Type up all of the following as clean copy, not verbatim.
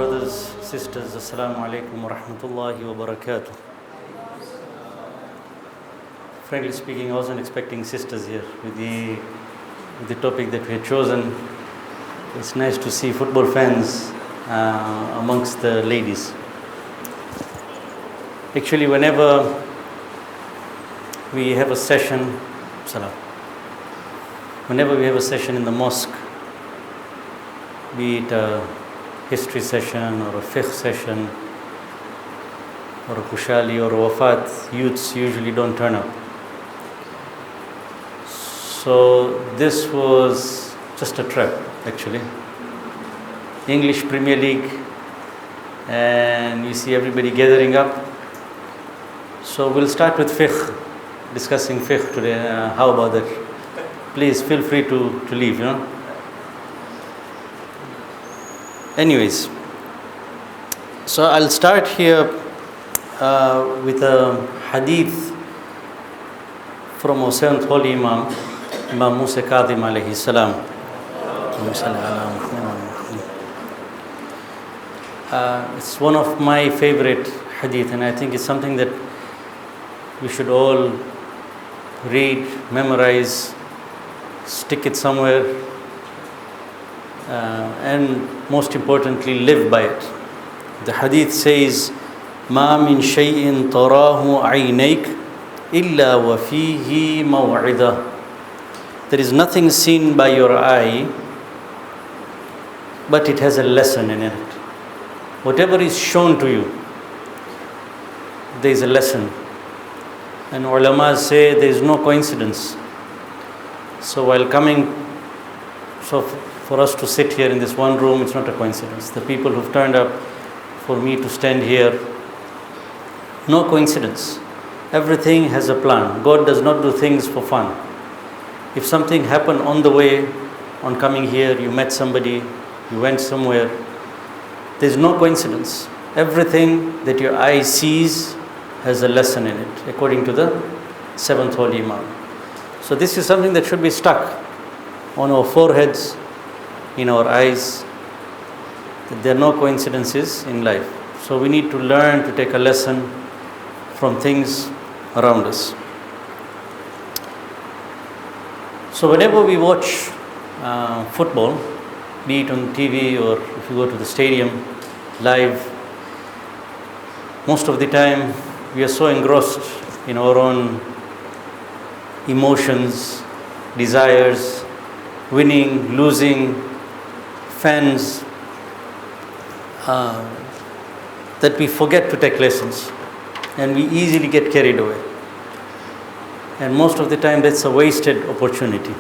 brothers, sisters, Assalamu alaikum wa rahmatullahi wa barakatuh. Frankly speaking, I wasn't expecting sisters here with the topic that we had chosen. It's nice to see football fans amongst the ladies. Actually, whenever we have a session, in the mosque, be it a history session or a fiqh session or a kushali or a wafat, youths usually don't turn up. So this was just a trap, actually. English Premier League, and you see everybody gathering up. So we'll start with fiqh, discussing fiqh today. How about that? Please feel free to leave, Anyways, so I'll start here with a hadith from our seventh holy Imam Musa Kadhim alayhi salam. It's one of my favorite hadith, and I think it's something that we should all read, memorize, stick it somewhere, and most importantly live by it. The hadith says, "Ma min shay'in tarahu aynayk illa wa fihi maw'ida." There is nothing seen by your eye, but it has a lesson in it. Whatever is shown to you, there is a lesson. And ulama say there is no coincidence. So while coming, for us to sit here in this one room, it's not a coincidence. The people who've turned up for me to stand here, no coincidence. Everything has a plan. God does not do things for fun. If something happened on the way, on coming here, you met somebody, you went somewhere, there's no coincidence. Everything that your eye sees has a lesson in it, according to the seventh holy Imam. So this is something that should be stuck on our foreheads, in our eyes, that there are no coincidences in life. So we need to learn to take a lesson from things around us. So whenever we watch football, be it on TV or if you go to the stadium live, most of the time we are so engrossed in our own emotions, desires, winning, losing, fans, that we forget to take lessons, and we easily get carried away. And most of the time that's a wasted opportunity.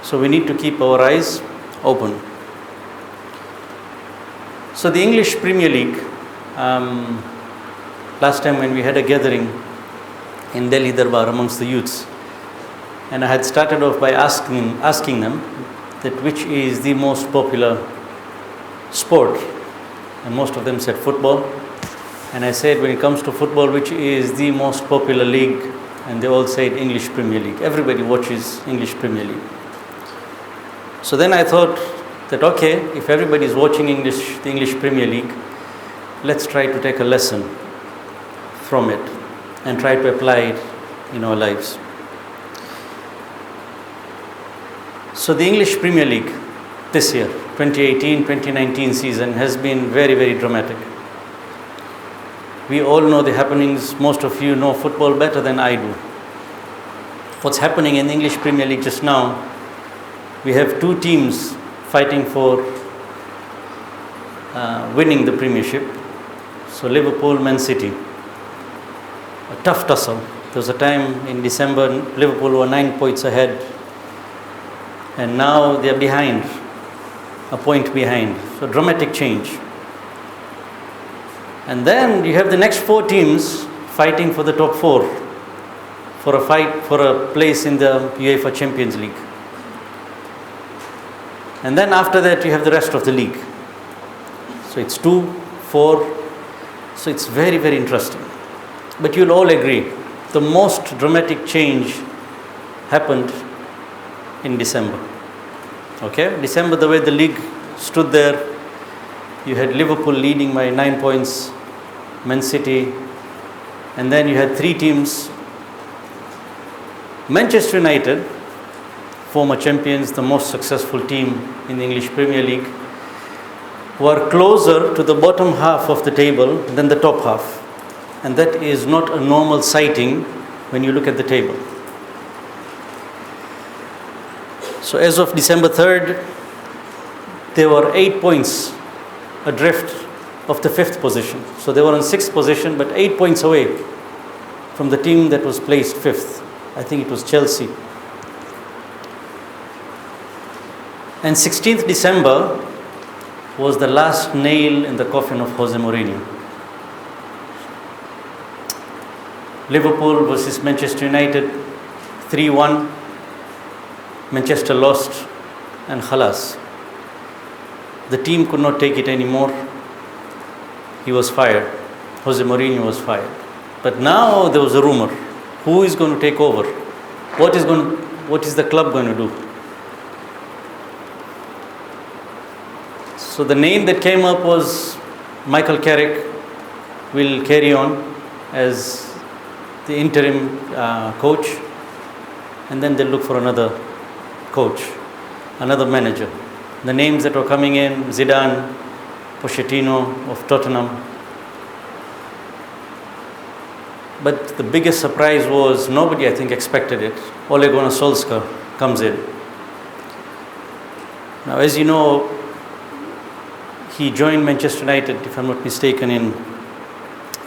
So we need to keep our eyes open. So the English Premier League, last time when we had a gathering in Delhi Darbar amongst the youths, and I had started off by asking them that which is the most popular sport, and most of them said football. And I said, when it comes to football, which is the most popular league? And they all said English Premier League. Everybody watches English Premier League. So then I thought that, okay, if everybody is watching the English Premier League, let's try to take a lesson from it and try to apply it in our lives. So the English Premier League this year, 2018-2019 season, has been very, very dramatic. We all know the happenings. Most of you know football better than I do. What's happening in the English Premier League just now, we have two teams fighting for winning the Premiership. So Liverpool, Man City. A tough tussle. There was a time in December, Liverpool were 9 points ahead, and now they are behind, a point behind. So dramatic change. And then you have the next four teams fighting for the top four, for a fight for a place in the UEFA Champions League. And then after that you have the rest of the league. So it's 2, 4. So it's very, very interesting. But you'll all agree, the most dramatic change happened in December. Okay, December, the way the league stood there, You had Liverpool leading by 9 points, Man City, and then you had three teams. Manchester United, former champions, the most successful team in the English Premier League, were closer to the bottom half of the table than the top half. And that is not a normal sighting when you look at the table. So as of December 3rd, they were 8 points adrift of the 5th position. So they were in 6th position, but 8 points away from the team that was placed 5th. I think it was Chelsea. And 16th December was the last nail in the coffin of Jose Mourinho. Liverpool versus Manchester United, 3-1. Manchester lost, and khalas. The team could not take it anymore. He was fired. Jose Mourinho was fired. But now there was a rumor. Who is going to take over? What is the club going to do? So the name that came up was Michael Carrick will carry on as the interim coach, and then they'll look for another coach, another manager. The names that were coming in, Zidane, Pochettino of Tottenham. But the biggest surprise was, nobody I think expected it, Ole Gunnar Solskjaer comes in. Now as you know, he joined Manchester United, if I'm not mistaken, in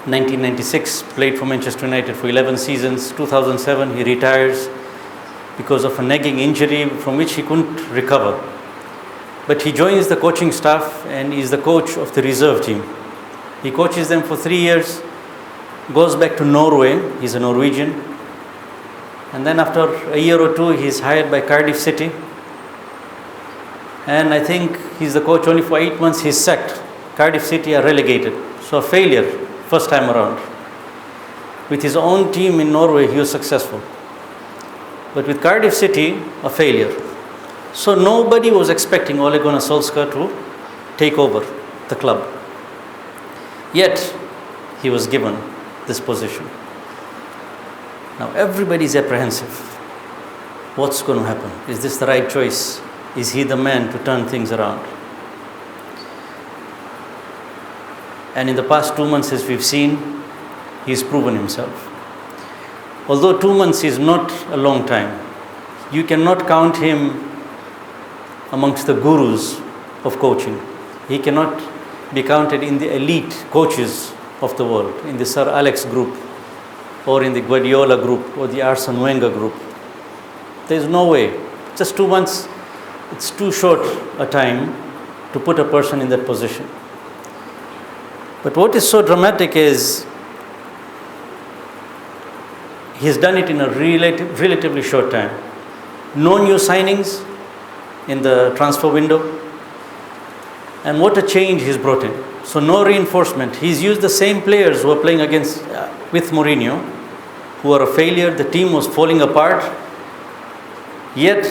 1996, played for Manchester United for 11 seasons. 2007 he retires because of a nagging injury from which he couldn't recover. But he joins the coaching staff and is the coach of the reserve team. He coaches them for 3 years, goes back to Norway, he's a Norwegian, and then after a year or two he's hired by Cardiff City, and I think he's the coach only for 8 months, he's sacked. Cardiff City are relegated, so a failure first time around. With his own team in Norway he was successful, but with Cardiff City, a failure. So nobody was expecting Ole Gunnar Solskjaer to take over the club. Yet he was given this position. Now everybody is apprehensive. What's going to happen? Is this the right choice? Is he the man to turn things around? And in the past 2 months, as we've seen, he's proven himself. Although 2 months is not a long time, you cannot count him amongst the gurus of coaching. He cannot be counted in the elite coaches of the world, in the Sir Alex group, or in the Guardiola group, or the Arsene Wenger group. There's no way. Just 2 months, it's too short a time to put a person in that position. But what is so dramatic is he's done it in a relatively short time. No new signings in the transfer window, and what a change he's brought in. So no reinforcement. He's used the same players who are playing with Mourinho, who are a failure. The team was falling apart, yet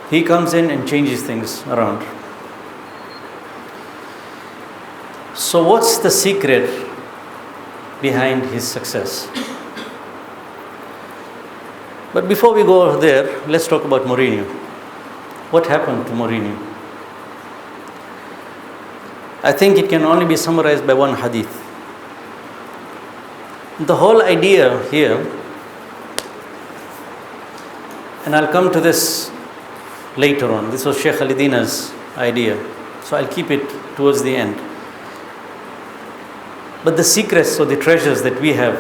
he comes in and changes things around. So what's the secret behind his success? But before we go there, let's talk about Mourinho. What happened to Mourinho? I think it can only be summarized by one hadith. The whole idea here, and I'll come to this later on, this was Sheikh Alidina's idea, so I'll keep it towards the end. But the secrets or the treasures that we have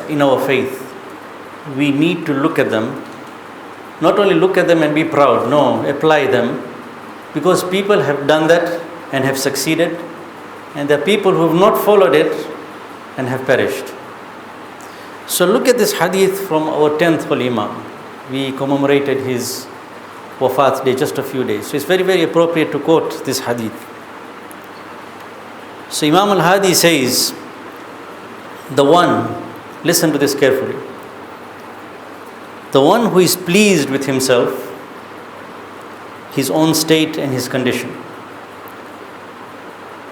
in our faith, we need to look at them. Not only look at them and be proud, no, apply them. Because people have done that and have succeeded, and there are people who have not followed it and have perished. So look at this hadith from our 10th Holy Imam. We commemorated his wafat day just a few days. So it's very, very appropriate to quote this hadith. So Imam al-Hadi says, the one, listen to this carefully, the one who is pleased with himself his own state and his condition.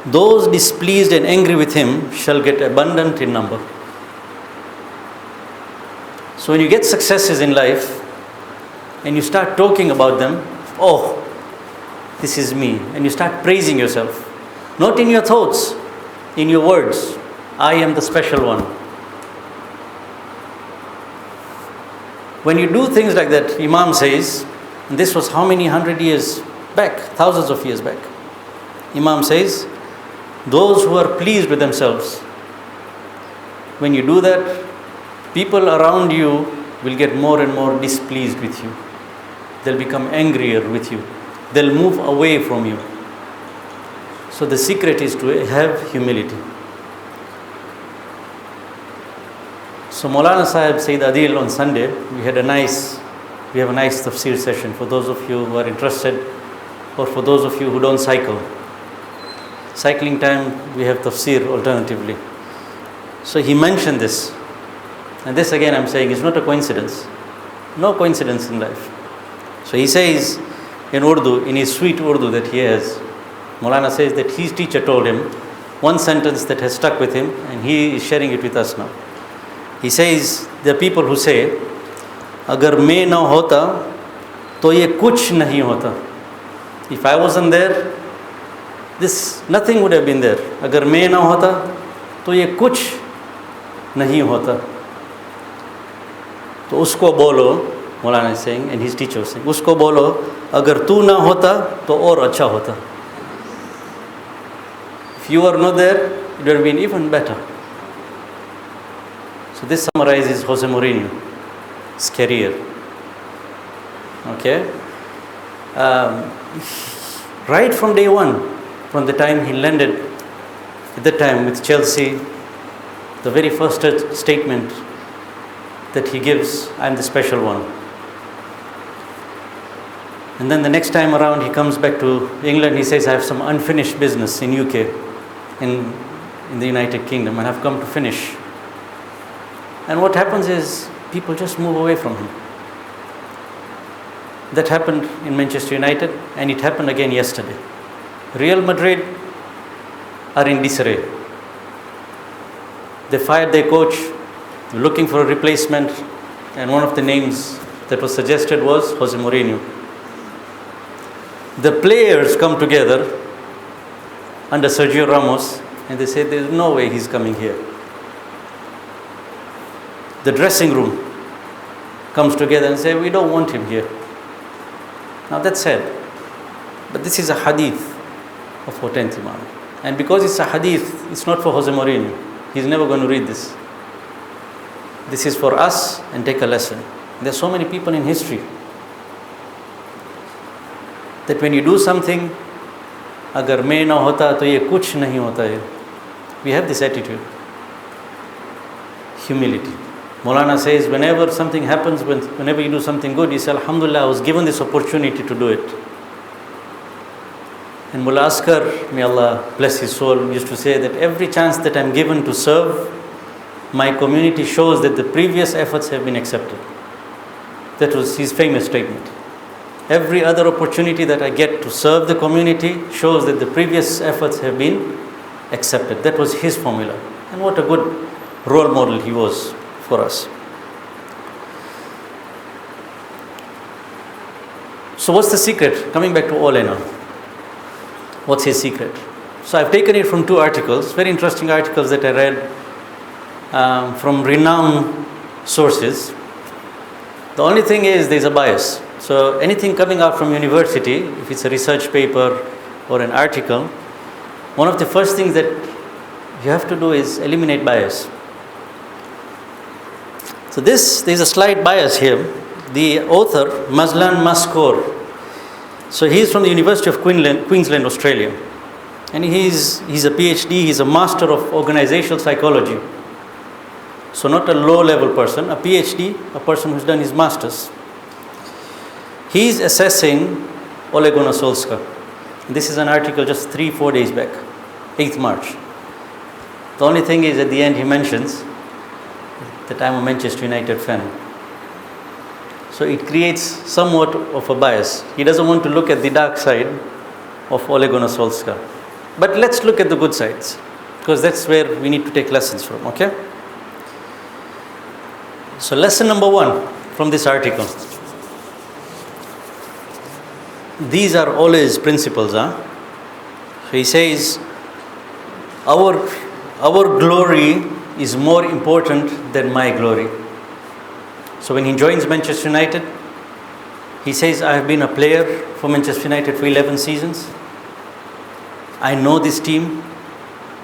Those displeased and angry with him shall get abundant in number. So when you get successes in life and you start talking about them, oh, this is me, and you start praising yourself, not in your thoughts, in your words, I am the special one. When you do things like that, Imam says, and this was how many 100 years back, thousands of years back, Imam says, those who are pleased with themselves, when you do that, people around you will get more and more displeased with you. They'll become angrier with you. They'll move away from you. So the secret is to have humility. So Maulana Sahib Sayyid Adil on Sunday, we have a nice tafsir session for those of you who are interested, or for those of you who don't cycle. Cycling time, we have tafsir alternatively. So he mentioned this. And this again I'm saying is not a coincidence. No coincidence in life. So he says in Urdu, in his sweet Urdu that he has, Maulana says that his teacher told him one sentence that has stuck with him, and he is sharing it with us now. He says, there are people who say, agar main na hota, to ye kuch nahi hota. If I wasn't there, this nothing would have been there. Agar main na hota, to ye kuch nahi hota. तो उसको बोलो, मौलाना is saying, and his teacher was saying, उसको बोलो, अगर तू ना होता तो और अच्छा होता. If you were not there, it would have been even better. So this summarizes Jose Mourinho's career. Okay? Right from day one, from the time he landed at that time with Chelsea, the very first statement that he gives, I am the special one. And then the next time around he comes back to England, he says, I have some unfinished business in UK, in the United Kingdom, and I've come to finish. And what happens is, people just move away from him. That happened in Manchester United, and it happened again yesterday. Real Madrid are in disarray. They fired their coach, looking for a replacement, and one of the names that was suggested was Jose Mourinho. The players come together under Sergio Ramos, and they say there's no way he's coming here. The dressing room comes together and say we don't want him here. Now that's sad, but this is a hadith of 14th Imam, and because it's a hadith, it's not for Jose Mourinho. He's never going to read this. This is for us, and take a lesson. There are so many people in history that when you do something, agar main na hota to ye kuch nahi hota hai. We have this attitude. Humility. Maulana says whenever something happens, whenever you do something good, you say Alhamdulillah, I was given this opportunity to do it. And Mullah Asghar, may Allah bless his soul, used to say that every chance that I'm given to serve my community shows that the previous efforts have been accepted. That was his famous statement. Every other opportunity that I get to serve the community shows that the previous efforts have been accepted. That was his formula. And what a good role model he was for us. So what's the secret? Coming back to Ole now. What's his secret? So I've taken it from two articles, very interesting articles that I read from renowned sources. The only thing is there's a bias. So anything coming out from university, if it's a research paper or an article, one of the first things that you have to do is eliminate bias. So there's a slight bias here. The author, Mazlan Maskor, so he's from the University of Queensland, Australia. And he's a PhD, he's a master of organizational psychology. So not a low-level person, a PhD, a person who's done his master's. He's assessing Ole Gunnar Solskjaer. This is an article just 3-4 days back, 8th March. The only thing is at the end he mentions that I'm a Manchester United fan. So it creates somewhat of a bias. He doesn't want to look at the dark side of Ole Gunnar Solskjaer. But let's look at the good sides, because that's where we need to take lessons from, okay? So lesson number 1 from this article. These are Ole's principles. So he says, our glory is more important than my glory. So when he joins Manchester United, he says, I have been a player for Manchester United for 11 seasons. I know this team.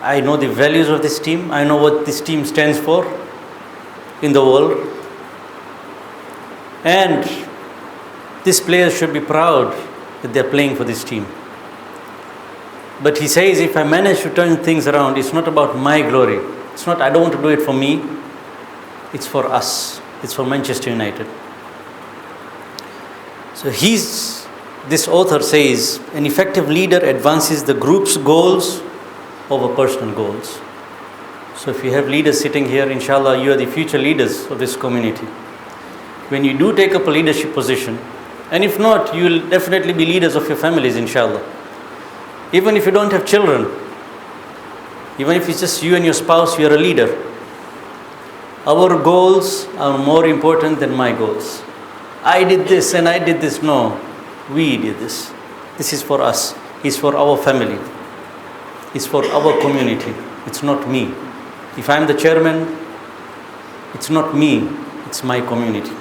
I know the values of this team. I know what this team stands for in the world. And these players should be proud that they're playing for this team. But he says, if I manage to turn things around, it's not about my glory. It's not, I don't want to do it for me. It's for us. It's for Manchester United. So this author says, an effective leader advances the group's goals over personal goals. So if you have leaders sitting here, inshallah, you are the future leaders of this community. When you do take up a leadership position, and if not, you will definitely be leaders of your families, inshallah. Even if you don't have children, even if it's just you and your spouse, you are a leader. Our goals are more important than my goals. I did this and I did this. No, we did this. This is for us. It's for our family. It's for our community. It's not me. If I'm the chairman, it's not me. It's my community.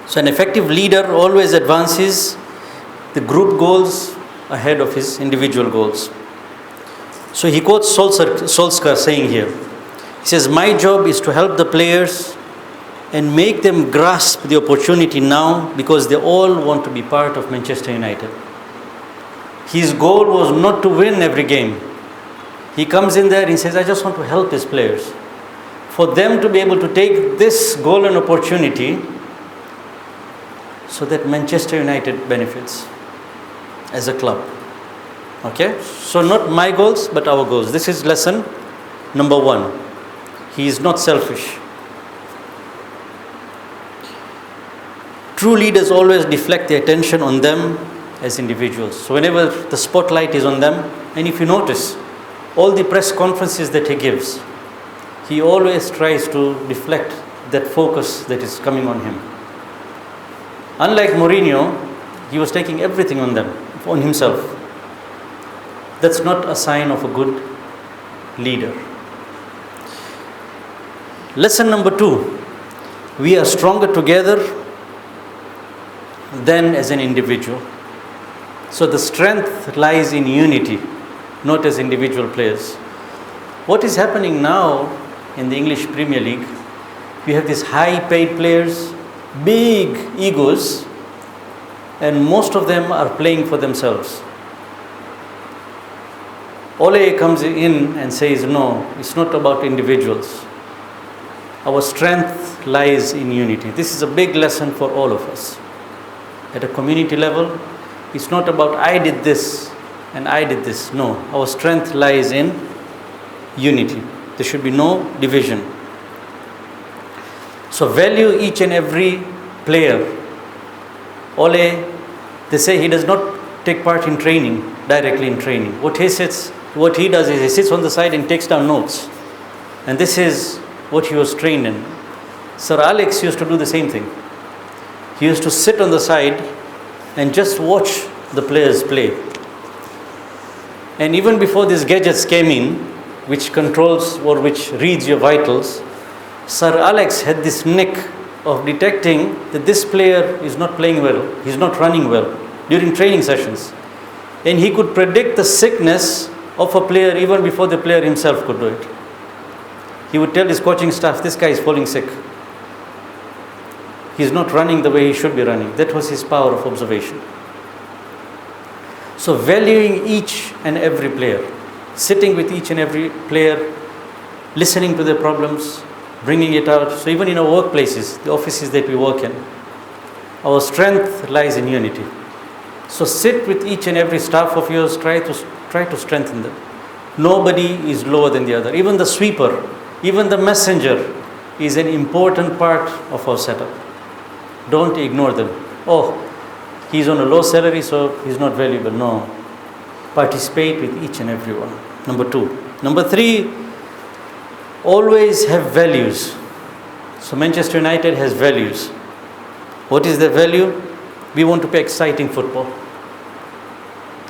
So an effective leader always advances the group goals ahead of his individual goals. So he quotes Solskjaer saying here, he says, my job is to help the players and make them grasp the opportunity now, because they all want to be part of Manchester United. His goal was not to win every game. He comes in there and he says, I just want to help his players. For them to be able to take this golden opportunity so that Manchester United benefits as a club. Okay? So not my goals, but our goals. This is lesson number 1. He is not selfish. True leaders always deflect the attention on them as individuals. So whenever the spotlight is on them, and if you notice, all the press conferences that he gives, he always tries to deflect that focus that is coming on him. Unlike Mourinho, he was taking everything on himself. That's not a sign of a good leader. Lesson number 2, we are stronger together than as an individual. So the strength lies in unity, not as individual players. What is happening now in the English Premier League, we have these high-paid players, big egos, and most of them are playing for themselves. Ole comes in and says, no, it's not about individuals. Our strength lies in unity. This is a big lesson for all of us. At a community level, it's not about I did this and I did this. No, our strength lies in unity. There should be no division. So value each and every player. Ole, they say he does not take part in training, directly in training. What he does is he sits on the side and takes down notes. And this is what he was trained in. Sir Alex used to do the same thing. He used to sit on the side and just watch the players play. And even before these gadgets came in, which controls or which reads your vitals, Sir Alex had this knack of detecting that this player is not playing well, he's not running well during training sessions. And he could predict the sickness of a player even before the player himself could do it. He would tell his coaching staff, this guy is falling sick. He's not running the way he should be running. That was his power of observation. So valuing each and every player, sitting with each and every player, listening to their problems, bringing it out. So even in our workplaces, the offices that we work in, our strength lies in unity. So sit with each and every staff of yours, try to strengthen them. Nobody is lower than the other. Even the sweeper, even the messenger is an important part of our setup. Don't ignore them. Oh, he's on a low salary, so he's not valuable. No. Participate with each and every one. Number 2. Number 3, always have values. So Manchester United has values. What is the value? We want to play exciting football.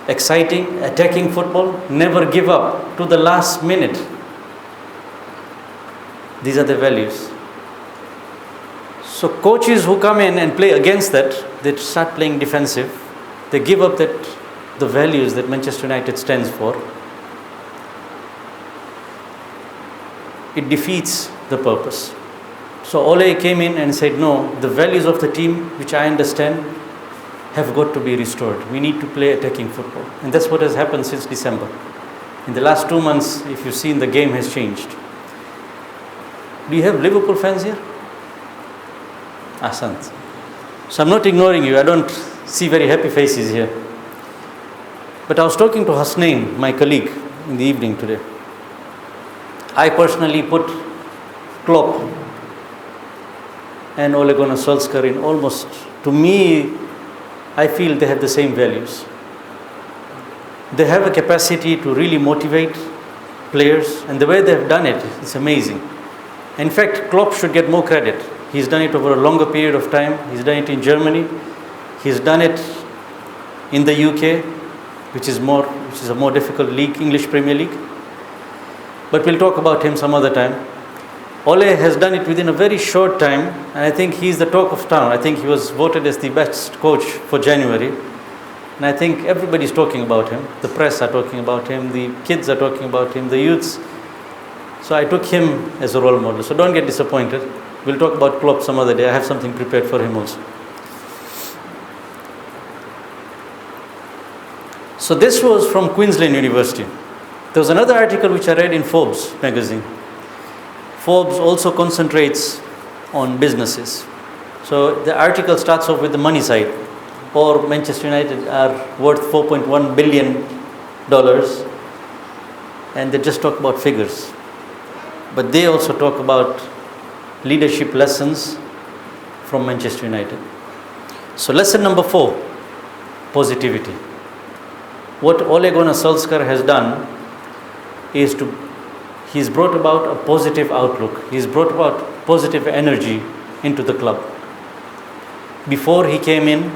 Exciting, attacking football. Never give up to the last minute. These are the values. So coaches who come in and play against that, they start playing defensive. They give up the values that Manchester United stands for. It defeats the purpose. So Ole came in and said, no, the values of the team, which I understand, have got to be restored. We need to play attacking football. And that's what has happened since December. In the last 2 months, if you've seen, the game has changed. Do you have Liverpool fans here? Ahsant. So I'm not ignoring you. I don't see very happy faces here. But I was talking to Hasnain, my colleague, in the evening today. I personally put Klopp and Ole Gunnar Solskjaer in almost, to me, I feel they have the same values. They have a capacity to really motivate players, and the way they have done it is amazing. In fact, Klopp should get more credit. He's done it over a longer period of time. He's done it in Germany. He's done it in the UK, which is a more difficult league, English Premier League. But we'll talk about him some other time. Ole has done it within a very short time, and I think he's the talk of town. I think he was voted as the best coach for January. And I think everybody's talking about him. The press are talking about him. The kids are talking about him. The youths. So I took him as a role model. So don't get disappointed. We'll talk about Klopp some other day. I have something prepared for him also. So this was from Queensland University. There was another article which I read in Forbes magazine. Forbes also concentrates on businesses. So the article starts off with the money side. Or Manchester United are worth $4.1 billion. And they just talk about figures. But they also talk about leadership lessons from Manchester United. So lesson number 4, positivity. What Ole Gunnar Solskjaer has done is he's brought about a positive outlook. He's brought about positive energy into the club. Before he came in,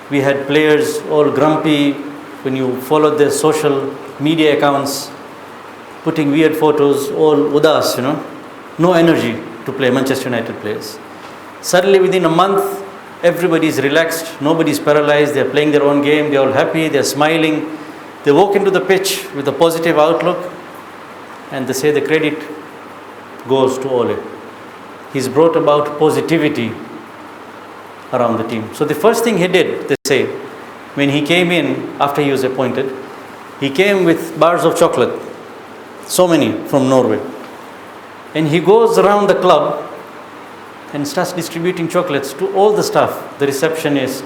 we had players all grumpy. When you followed their social media accounts, putting weird photos, all udas, no energy to play Manchester United players. Suddenly within a month, everybody is relaxed, nobody's paralyzed, they're playing their own game, they're all happy, they're smiling. They walk into the pitch with a positive outlook, and they say the credit goes to Ole. He's brought about positivity around the team. So the first thing he did, they say, when he came in after he was appointed, he came with bars of chocolate, so many from Norway. And he goes around the club and starts distributing chocolates to all the staff, the receptionist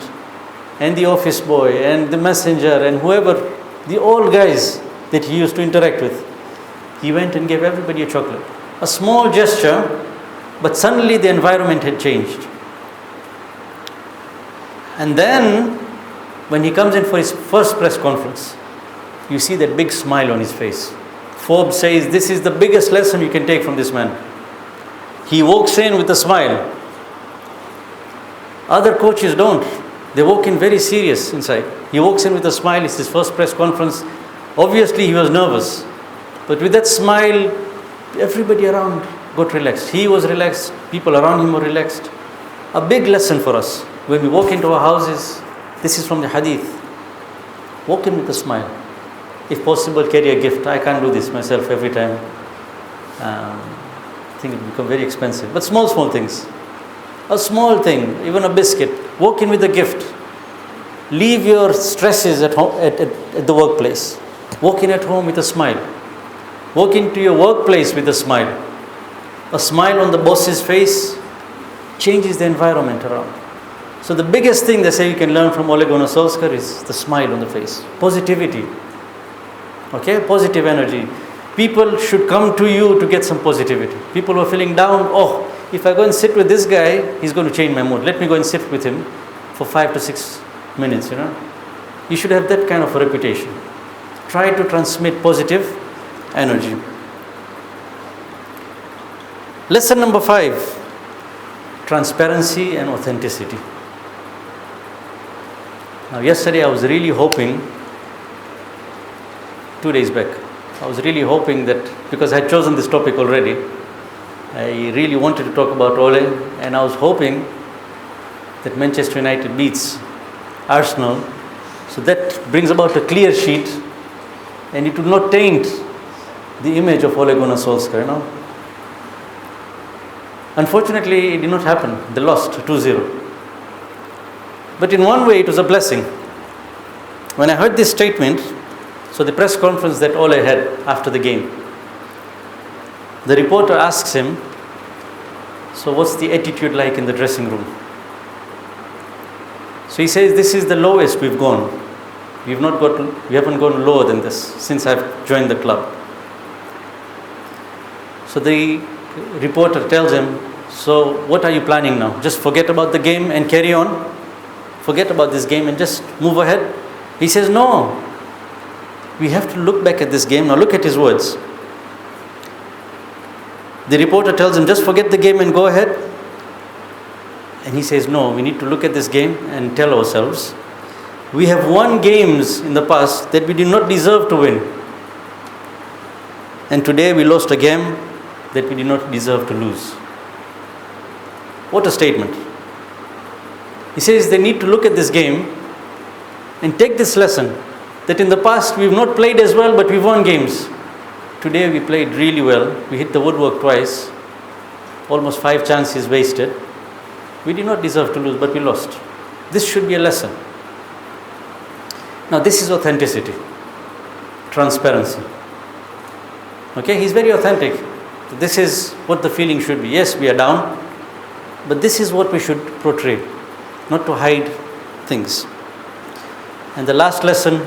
and the office boy and the messenger and whoever, the old guys that he used to interact with. He went and gave everybody a chocolate. A small gesture, but suddenly the environment had changed. And then, when he comes in for his first press conference, you see that big smile on his face. Forbes says this is the biggest lesson you can take from this man. He walks in with a smile. Other coaches don't. They walk in very serious inside. He walks in with a smile. It's his first press conference. Obviously, he was nervous. But with that smile, everybody around got relaxed. He was relaxed. People around him were relaxed. A big lesson for us. When we walk into our houses, this is from the hadith. Walk in with a smile. If possible, carry a gift. I can't do this myself every time. I think it will become very expensive. But small things. A small thing, even a biscuit. Walk in with a gift. Leave your stresses at home, at the workplace. Walk in at home with a smile. Walk into your workplace with a smile. A smile on the boss's face changes the environment around. So the biggest thing they say you can learn from Ole Gunnar Solskjaer is the smile on the face. Positivity. Okay? Positive energy. People should come to you to get some positivity. People who are feeling down, if I go and sit with this guy, he's going to change my mood. Let me go and sit with him for 5 to 6 minutes, You should have that kind of a reputation. Try to transmit positive energy. Lesson number 5, transparency and authenticity. Now, yesterday I was really hoping, 2 days back, I was really hoping that, because I had chosen this topic already, I really wanted to talk about Ole, and I was hoping that Manchester United beats Arsenal, so that brings about a clear sheet, and it would not taint the image of Ole Gunnar Solskjaer, Unfortunately, it did not happen. They lost 2-0. But in one way, it was a blessing. When I heard this statement, so the press conference that Ole had after the game, the reporter asks him, so what's the attitude like in the dressing room? So he says, this is the lowest we've gone. We haven't gone lower than this since I've joined the club. So the reporter tells him, so what are you planning now? Just forget about the game and carry on? Forget about this game and just move ahead? He says, no. We have to look back at this game. Now look at his words. The reporter tells him, just forget the game and go ahead. And he says, no, we need to look at this game and tell ourselves, we have won games in the past that we did not deserve to win. And today we lost a game that we did not deserve to lose. What a statement. He says they need to look at this game and take this lesson that in the past we've not played as well, but we've won games. Today we played really well. We hit the woodwork twice, almost 5 chances wasted. We did not deserve to lose, but we lost. This should be a lesson. Now this is authenticity, transparency. Okay, he's very authentic. This is what the feeling should be. Yes, we are down, but this is what we should portray, not to hide things. And the last lesson,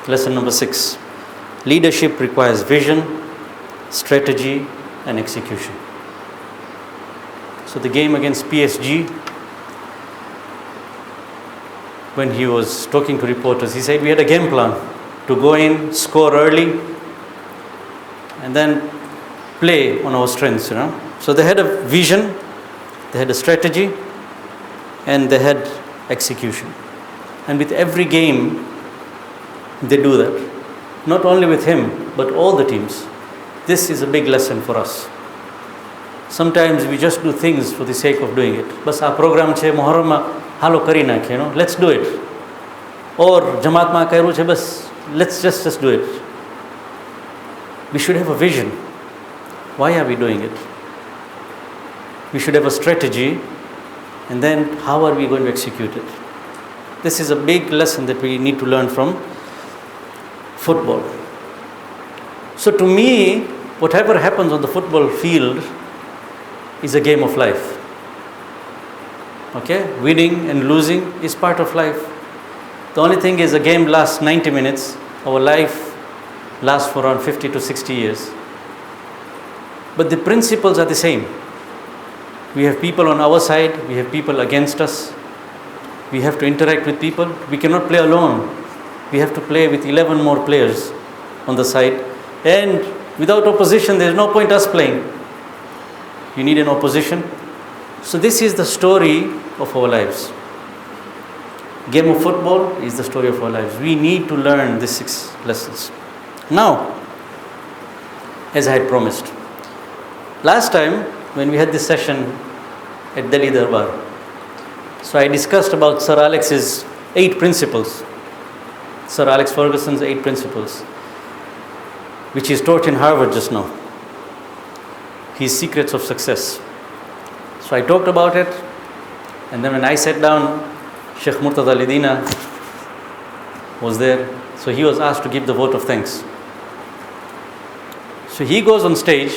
lesson number 6. Leadership requires vision, strategy, and execution. So the game against PSG, when he was talking to reporters, he said we had a game plan to go in, score early, and then play on our strengths, So they had a vision, they had a strategy, and they had execution. And with every game, they do that. Not only with him, but all the teams. This is a big lesson for us. Sometimes we just do things for the sake of doing it. Bas our program che Muharram ma halo kari nakhe, Let's do it. Or Jamaat ma kairu che bas let's just do it. We should have a vision. Why are we doing it? We should have a strategy, and then how are we going to execute it? This is a big lesson that we need to learn from football. So to me, whatever happens on the football field is a game of life. Okay? Winning and losing is part of life. The only thing is a game lasts 90 minutes. Our life lasts for around 50 to 60 years. But the principles are the same. We have people on our side, we have people against us. We have to interact with people. We cannot play alone. We have to play with 11 more players on the side. And without opposition, there is no point us playing. You need an opposition. So this is the story of our lives. Game of football is the story of our lives. We need to learn these 6 lessons. Now, as I had promised, last time when we had this session at Delhi Darbar, so I discussed about Sir Alex's 8 principles. Sir Alex Ferguson's 8 principles, which is taught in Harvard just now. His secrets of success. So I talked about it, and then when I sat down, Sheikh Murtada Lidina was there. So he was asked to give the vote of thanks. So he goes on stage,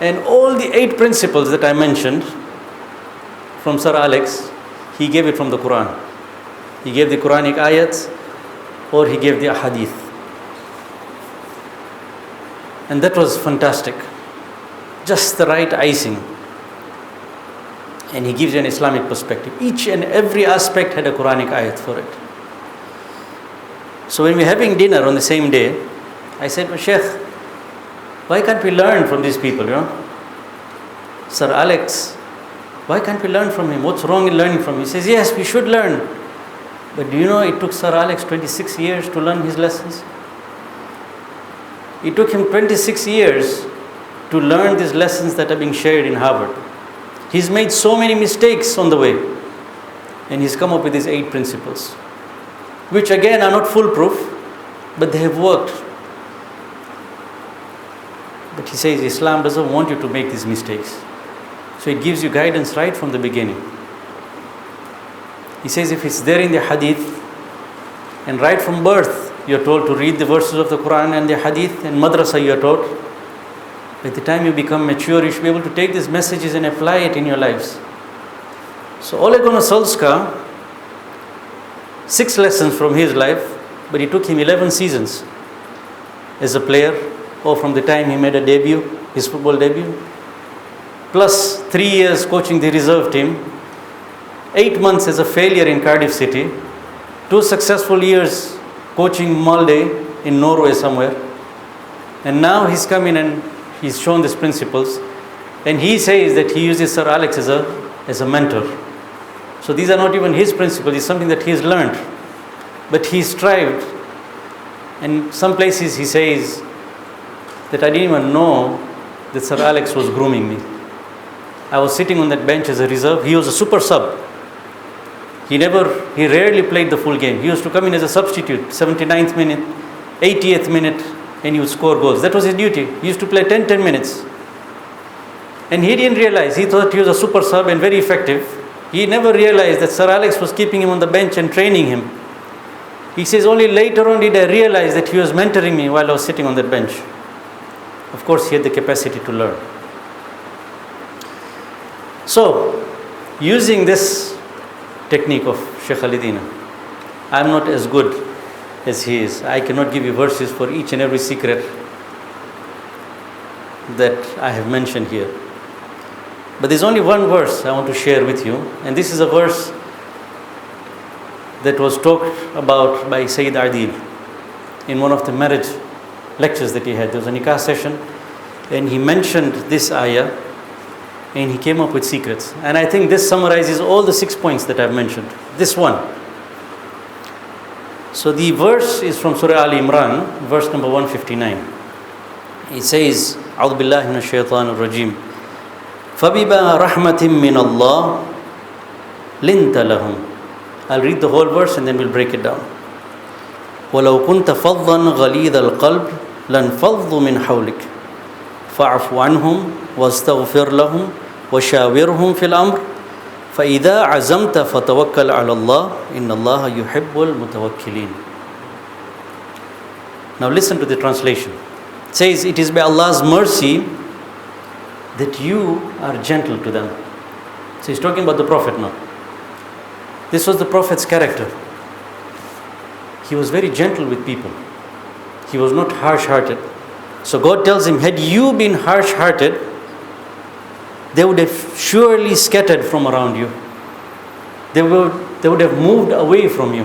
and all the 8 principles that I mentioned from Sir Alex, he gave it from the Quran. He gave the Quranic ayats, or he gave the ahadith. And that was fantastic. Just the right icing. And he gives you an Islamic perspective. Each and every aspect had a Quranic ayat for it. So when we're having dinner on the same day, I said, well, Sheikh, why can't we learn from these people, Sir Alex, why can't we learn from him? What's wrong in learning from him? He says, yes, we should learn. But do you know it took Sir Alex 26 years to learn his lessons? It took him 26 years to learn these lessons that are being shared in Harvard. He's made so many mistakes on the way. And he's come up with these 8 principles, which again are not foolproof, but they have worked. But he says Islam doesn't want you to make these mistakes. So it gives you guidance right from the beginning. He says if it's there in the hadith, and right from birth you're told to read the verses of the Quran and the hadith, and madrasa you're taught, by the time you become mature, you should be able to take these messages and apply it in your lives. So Ole Gunnar 6 lessons from his life, but it took him 11 seasons as a player, or from the time he made a debut, his football debut, plus 3 years coaching the reserve team, 8 months as a failure in Cardiff City, 2 successful years coaching Molde in Norway somewhere, and now he's come in and he's shown these principles, and he says that he uses Sir Alex as a mentor. So these are not even his principles, it's something that he's learned. But he strived, and some places he says that I didn't even know that Sir Alex was grooming me. I was sitting on that bench as a reserve. He was a super sub. He rarely played the full game. He used to come in as a substitute, 79th minute, 80th minute, and he would score goals. That was his duty. He used to play 10 minutes. And he didn't realize, he thought he was a super sub and very effective. He never realized that Sir Alex was keeping him on the bench and training him. He says, only later on did I realize that he was mentoring me while I was sitting on that bench. Of course, he had the capacity to learn. So, using this technique of Sheikh Alidina, I'm not as good as he is. I cannot give you verses for each and every secret that I have mentioned here. But there's only one verse I want to share with you, and this is a verse that was talked about by Sayyid Adil in one of the marriage lectures that he had. There was a nikah session, and he mentioned this ayah, and he came up with secrets. And I think this summarizes all the 6 points that I've mentioned. This one. So the verse is from Surah Al Imran, verse number 159. It says, A'udhu billahi minash shaitanir rajim. فَبِبَا رَحْمَةٍ مِّنَ اللَّهِ لِنْتَ لَهُمْ. I'll read the whole verse and then we'll break it down. وَلَوْ كُنْتَ فَضًّا غَلِيظَ الْقَلْبِ لَانْفَضُّوا مِنْ حَوْلِكَ فَاعْفُ عَنْهُمْ وَاسْتَغْفِرْ لَهُمْ وَشَاوِرْهُمْ فِي الْأَمْرِ فَإِذَا عَزَمْتَ فَتَوَكَّلْ عَلَى اللَّهِ إِنَّ اللَّهَ يُحِبُّ الْمُتَوَكِّلِينَ. Now listen to the translation. It says, it is by Allah's mercy that you are gentle to them. So he's talking about the Prophet now. This was the Prophet's character. He was very gentle with people. He was not harsh-hearted. So God tells him, had you been harsh-hearted, they would have surely scattered from around you. They would have moved away from you.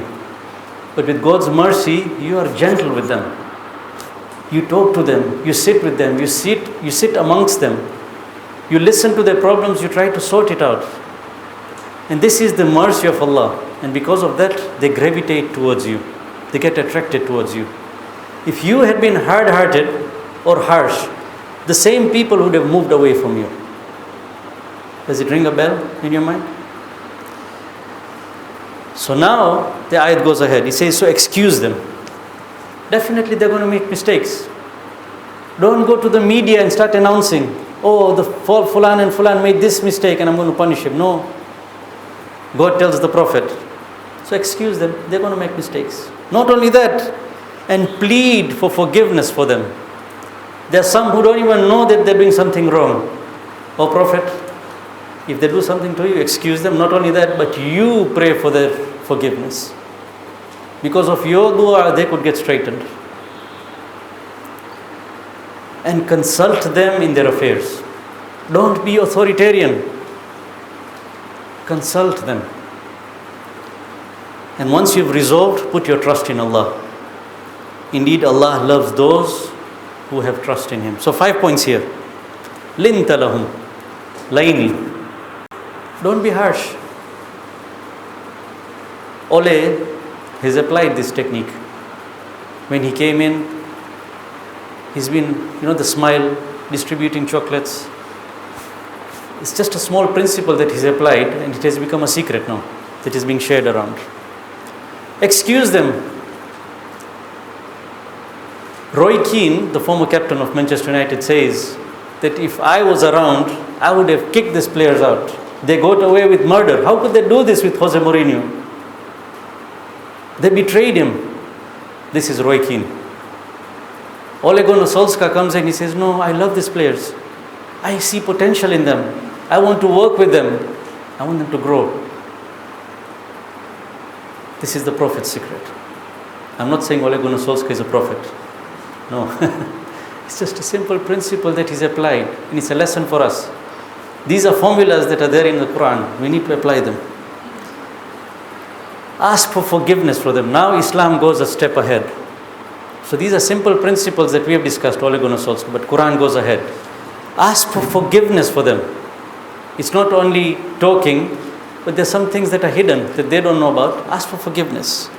But with God's mercy, you are gentle with them. You talk to them, you sit with them, you sit amongst them. You listen to their problems, you try to sort it out. And this is the mercy of Allah. And because of that, they gravitate towards you. They get attracted towards you. If you had been hard-hearted or harsh, the same people would have moved away from you. Does it ring a bell in your mind? So now, the ayat goes ahead. It says, so excuse them. Definitely they're going to make mistakes. Don't go to the media and start announcing, oh, the Fulan and Fulan made this mistake and I'm going to punish him. No. God tells the Prophet, so excuse them, they're going to make mistakes. Not only that, and plead for forgiveness for them. There are some who don't even know that they're doing something wrong. Oh Prophet, if they do something to you, excuse them. Not only that, but you pray for their forgiveness. Because of your dua, they could get straightened. And consult them in their affairs. Don't be authoritarian. Consult them. And once you've resolved, put your trust in Allah. Indeed, Allah loves those who have trust in Him. So 5 points here. Linta lahum. Laini. Don't be harsh. Ole has applied this technique. When he came in, he's been, the smile, distributing chocolates. It's just a small principle that he's applied, and it has become a secret now that is being shared around. Excuse them. Roy Keane, the former captain of Manchester United, says that if I was around, I would have kicked these players out. They got away with murder. How could they do this with Jose Mourinho? They betrayed him. This is Roy Keane. Ole Gunnar comes in, he says, no, I love these players. I see potential in them. I want to work with them. I want them to grow. This is the Prophet's secret. I'm not saying Ole Gunnar is a prophet. No. It's just a simple principle that is applied, and it's a lesson for us. These are formulas that are there in the Quran. We need to apply them. Ask for forgiveness for them. Now Islam goes a step ahead. So these are simple principles that we have discussed, Ole Gunnar but Quran goes ahead. Ask for forgiveness for them. It's not only talking, but there's some things that are hidden that they don't know about. Ask for forgiveness.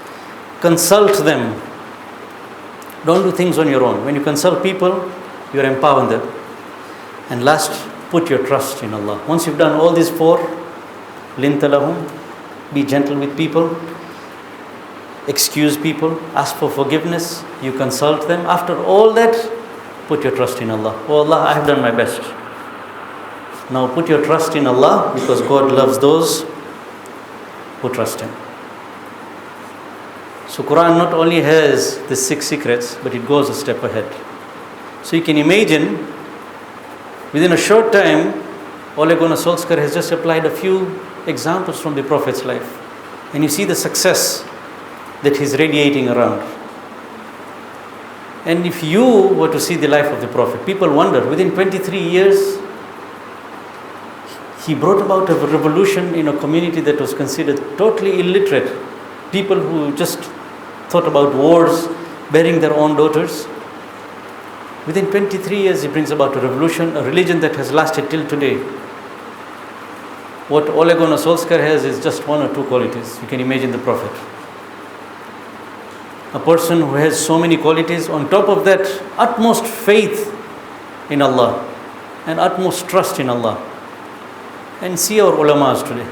Consult them. Don't do things on your own. When you consult people, you're empowering them. And last, put your trust in Allah. Once you've done all these 4, linta lahum, be gentle with people, excuse people, ask for forgiveness, you consult them. After all that, put your trust in Allah. Oh Allah, I have done my best. Now put your trust in Allah, because God loves those who trust Him. So Quran not only has the 6 secrets, but it goes a step ahead. So you can imagine, within a short time, Ole Gunnar has just applied a few examples from the Prophet's life. And you see the success that he's radiating around. And if you were to see the life of the Prophet, people wonder, within 23 years, he brought about a revolution in a community that was considered totally illiterate. People who just thought about wars, burying their own daughters. Within 23 years, he brings about a revolution, a religion that has lasted till today. What Ole Gunnar has is just 1 or 2 qualities. You can imagine the Prophet. A person who has so many qualities, on top of that, utmost faith in Allah and utmost trust in Allah. And see our ulamas today.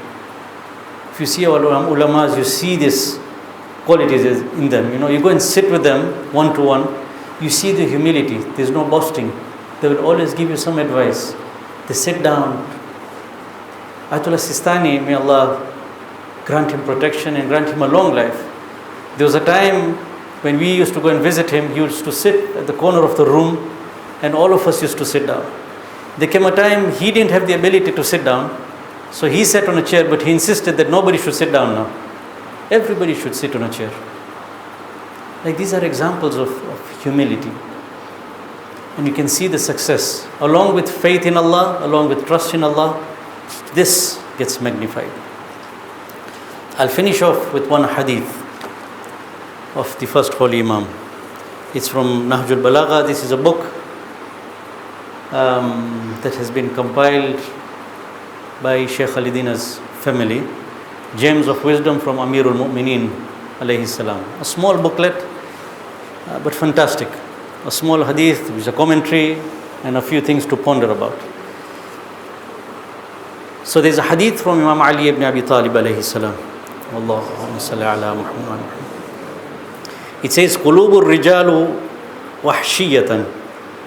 If you see our ulamas, you see these qualities in them. You go and sit with them one-to-one, you see the humility. There's no boasting. They will always give you some advice. They sit down. Ayatollah Sistani, may Allah grant him protection and grant him a long life. There was a time when we used to go and visit him, he used to sit at the corner of the room, and all of us used to sit down. There came a time he didn't have the ability to sit down, so he sat on a chair, but he insisted that nobody should sit down now. Everybody should sit on a chair. Like, these are examples of humility. And you can see the success. Along with faith in Allah, along with trust in Allah, this gets magnified. I'll finish off with one hadith of the first Holy Imam. It's from Nahjul Balagha. This is a book that has been compiled by Sheikh Khalidina's family. Gems of Wisdom from Amirul Mu'mineen alayhi salam. A small booklet, but fantastic. A small hadith with a commentary and a few things to ponder about. So there's a hadith from Imam Ali ibn Abi Talib alayhi salam. Allahumma salli ala Muhammad. It says, قُلُوبُ الرِّجَالُ وَحْشِيَّةً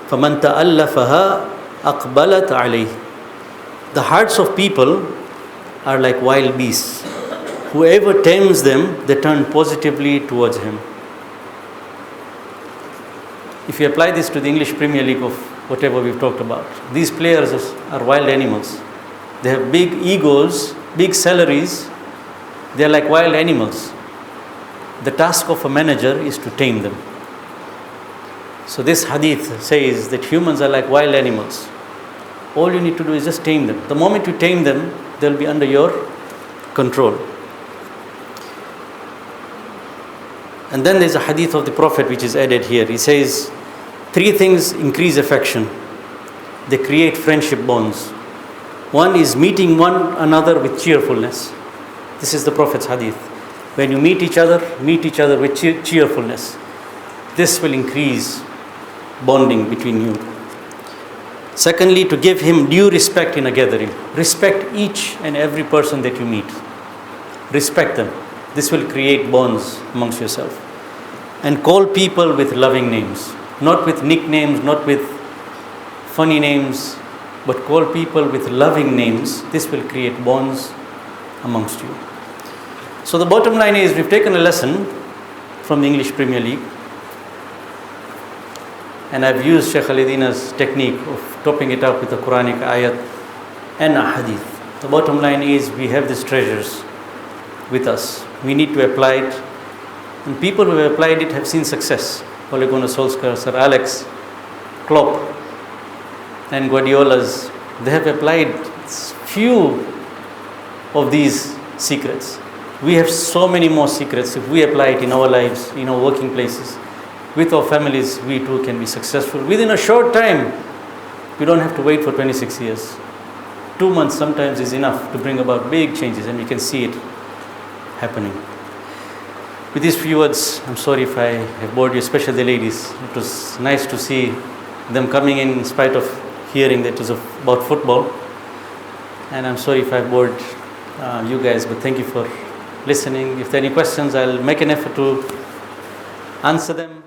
فَمَنْ تَأَلَّفَهَا أَقْبَلَتْ عَلَيْهِ. The hearts of people are like wild beasts. Whoever tames them, they turn positively towards him. If you apply this to the English Premier League of whatever we've talked about, these players are wild animals. They have big egos, big salaries. They are like wild animals. The task of a manager is to tame them. So this hadith says that humans are like wild animals. All you need to do is just tame them. The moment you tame them, they'll be under your control. And then there's a hadith of the Prophet which is added here. He says, 3 things increase affection. They create friendship bonds. One is meeting one another with cheerfulness. This is the Prophet's hadith. When you meet each other with cheerfulness. This will increase bonding between you. Secondly, to give him due respect in a gathering. Respect each and every person that you meet. Respect them. This will create bonds amongst yourself. And call people with loving names. Not with nicknames, not with funny names, but call people with loving names. This will create bonds amongst you. So the bottom line is, we've taken a lesson from the English Premier League. And I've used Sheikh Alidina's technique of topping it up with a Quranic ayat and a hadith. The bottom line is, we have these treasures with us. We need to apply it. And people who have applied it have seen success. Ole Gunnar, Sir Alex, Klopp, and Guardiola's, they have applied few of these secrets. We have so many more secrets. If we apply it in our lives, in our working places, with our families, we too can be successful. Within a short time, we don't have to wait for 26 years. 2 months sometimes is enough to bring about big changes, and we can see it happening. With these few words, I'm sorry if I have bored you, especially the ladies. It was nice to see them coming in spite of hearing that it was about football. And I'm sorry if I bored you guys, but thank you for listening. If there are any questions, I'll make an effort to answer them.